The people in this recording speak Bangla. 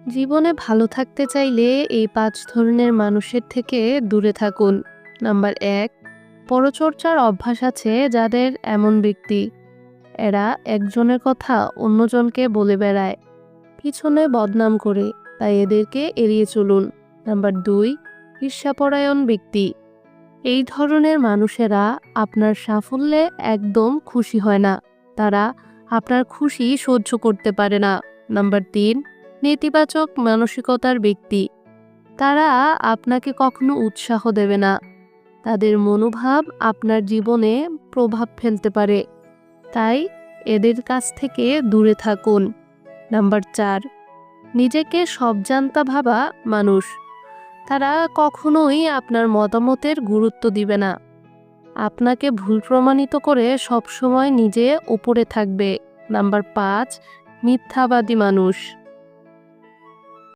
জীবনে ভালো থাকতে চাইলে এই ৫ ধরনের মানুষের থেকে দূরে থাকুন। নাম্বার ১, পরচর্চার অভ্যাস আছে যাদের এমন ব্যক্তি। এরা একজনের কথা অন্যজনকে বলে বেড়ায়, পিছনে বদনাম করে, তাই এদেরকে এড়িয়ে চলুন। নাম্বার ২, ঈর্ষাপরায়ণ ব্যক্তি। এই ধরনের মানুষেরা আপনার সাফল্যে একদম খুশি হয় না। তারা আপনার খুশি সহ্য করতে পারে না। নাম্বার ৩, নেতিবাচক মানসিকতার ব্যক্তি। তারা আপনাকে কখনো উৎসাহ দেবে না। তাদের মনোভাব আপনার জীবনে প্রভাব ফেলতে পারে, তাই এদের কাছ থেকে দূরে থাকুন। নাম্বার ৪, নিজেকে সবজান্তা ভাবা মানুষ। তারা কখনোই আপনার মতামতের গুরুত্ব দিবে না। আপনাকে ভুল প্রমাণিত করে সবসময় নিজে ওপরে থাকবে। নাম্বার ৫, মিথ্যাবাদী মানুষ।